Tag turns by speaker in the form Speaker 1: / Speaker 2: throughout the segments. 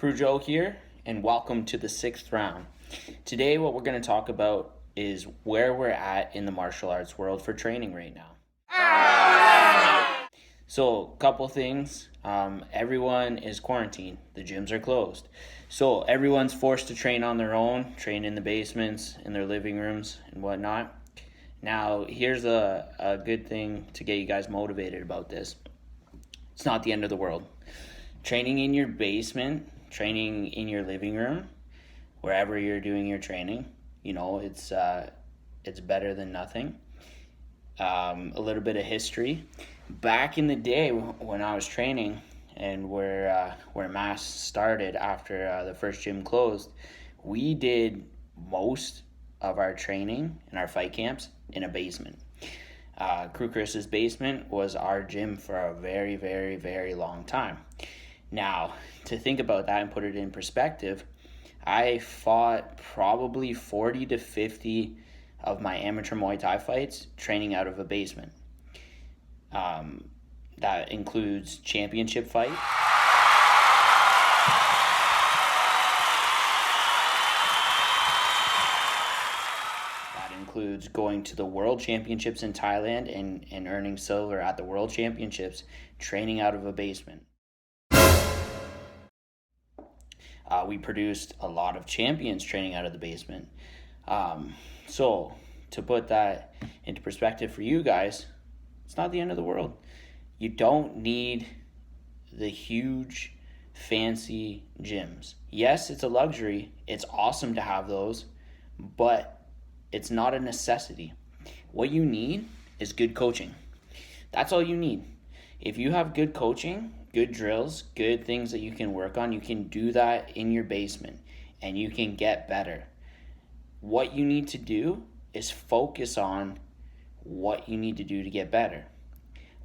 Speaker 1: Kru Joe here, and welcome to the 6th round. Today what we're going to talk about is where we're at in the martial arts world for training right now. So, a couple things. Everyone is quarantined. The gyms are closed. So, everyone's forced to train on their own, train in the basements, in their living rooms, and whatnot. Now, here's a good thing to get you guys motivated about this. It's not the end of the world. Training in your basement, training in your living room, wherever you're doing your training, it's better than nothing. A little bit of history. Back in the day when I was training and where mass started after the first gym closed, we did most of our training and our fight camps in a basement. Kru Chris's basement was our gym for a very, very, very long time. Now, to think about that and put it in perspective, I fought probably 40 to 50 of my amateur Muay Thai fights training out of a basement. That includes championship fight. That includes going to the World Championships in Thailand and earning silver at the World Championships training out of a basement. We produced a lot of champions training out of the basement. So to put that into perspective for you guys, it's not the end of the world. You don't need the huge, fancy gyms. Yes, it's a luxury. It's awesome to have those, but it's not a necessity. What you need is good coaching. That's all you need. If you have good coaching, good drills, good things that you can work on, you can do that in your basement and you can get better. What you need to do is focus on what you need to do to get better.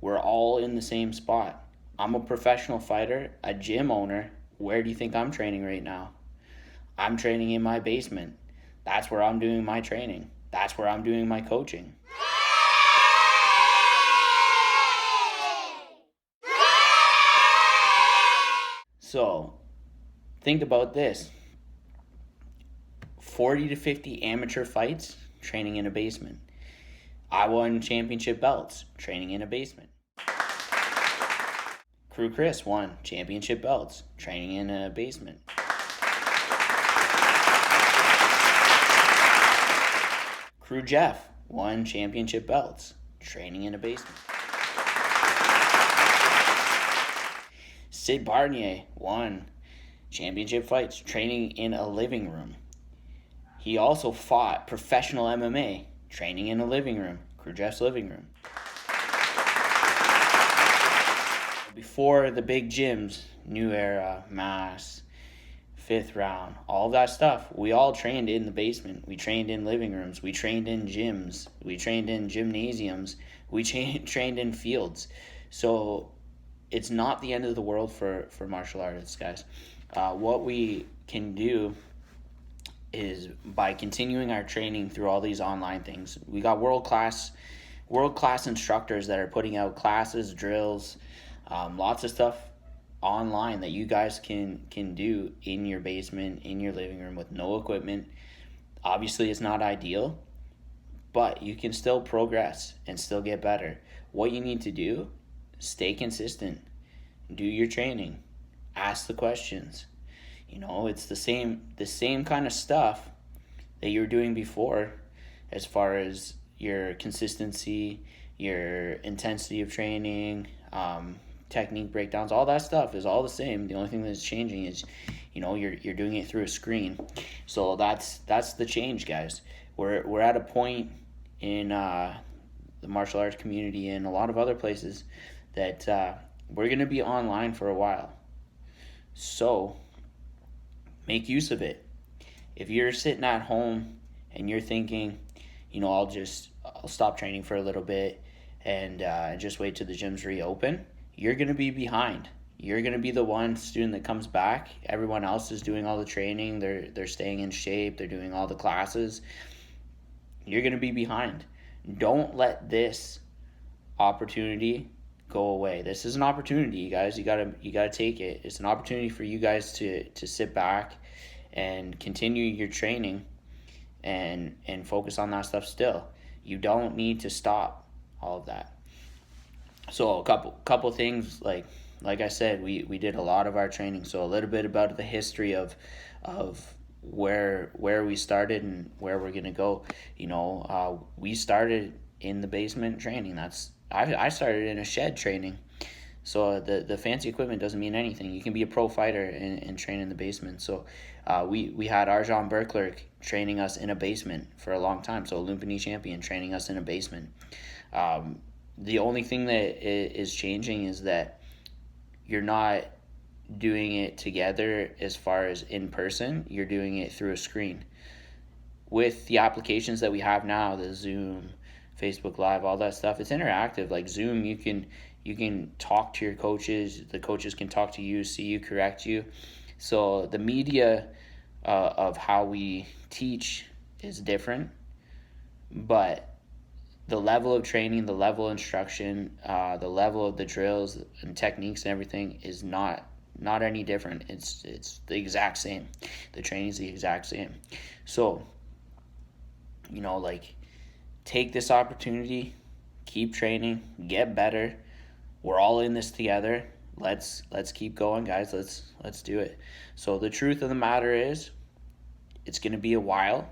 Speaker 1: We're all in the same spot. I'm a professional fighter, a gym owner. Where do you think I'm training right now? I'm training in my basement. That's where I'm doing my training. That's where I'm doing my coaching. So, think about this. 40 to 50 amateur fights, training in a basement. I won championship belts, training in a basement. Kru Chris won championship belts, training in a basement. Kru Jeff won championship belts, training in a basement. Sid Barnier won championship fights training in a living room. He also fought professional MMA training in a living room, Kru Jeff's living room. Before the big gyms, New Era, Mass, 5th Round, all that stuff, we all trained in the basement. We trained in living rooms. We trained in gyms. We trained in gymnasiums. We trained in fields. So it's not the end of the world for martial artists, guys. What we can do is by continuing our training through all these online things. We got world-class instructors that are putting out classes, drills, lots of stuff online that you guys can do in your basement, in your living room with no equipment. Obviously, it's not ideal, but you can still progress and still get better. What you need to do, stay consistent, do your training, ask the questions. It's the same kind of stuff that you were doing before as far as your consistency, your intensity of training, technique breakdowns, all that stuff is all the same. The only thing that's changing is, you're doing it through a screen. So that's the change, guys. We're at a point in the martial arts community and a lot of other places that we're going to be online for a while. So make use of it. If you're sitting at home and you're thinking, I'll stop training for a little bit and just wait till the gyms reopen, you're going to be behind. You're going to be the one student that comes back. Everyone else is doing all the training. They're staying in shape. They're doing all the classes. You're going to be behind. Don't let this opportunity go away. This is an opportunity, you guys. You gotta take it. It's an opportunity for you guys to sit back and continue your training and focus on that stuff still. You don't need to stop all of that. So a couple things, like I said, we did a lot of our training. So a little bit about the history of where we started and where we're gonna go. We started in the basement training. I started in a shed training. So the fancy equipment doesn't mean anything. You can be a pro fighter and train in the basement. So we had Arjan Berkler training us in a basement for a long time. So Olympia champion training us in a basement. The only thing that is changing is that you're not doing it together as far as in person. You're doing it through a screen. With the applications that we have now, the Zoom, Facebook Live, all that stuff, it's interactive. Like Zoom, you can talk to your coaches. The coaches can talk to you, see you, correct you. So the media of how we teach is different, but the level of training, the level of instruction, the level of the drills and techniques and everything is not any different. It's the exact same. The training's the exact same. So, take this opportunity, keep training, get better. We're all in this together. Let's keep going, guys. Let's do it. So the truth of the matter is, it's going to be a while.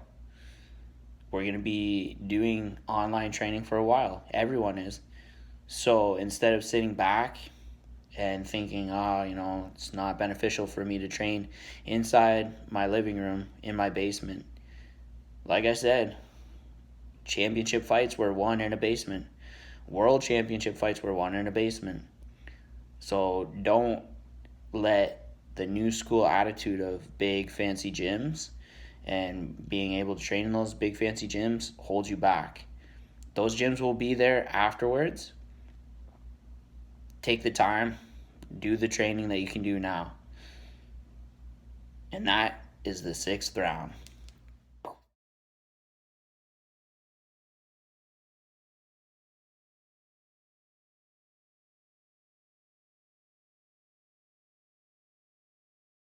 Speaker 1: We're going to be doing online training for a while. Everyone is. So instead of sitting back and thinking, it's not beneficial for me to train inside my living room in my basement. Like I said, championship fights were won in a basement. World championship fights were won in a basement. So don't let the new school attitude of big fancy gyms and being able to train in those big fancy gyms hold you back. Those gyms will be there afterwards. Take the time, do the training that you can do now. And that is the 6th round.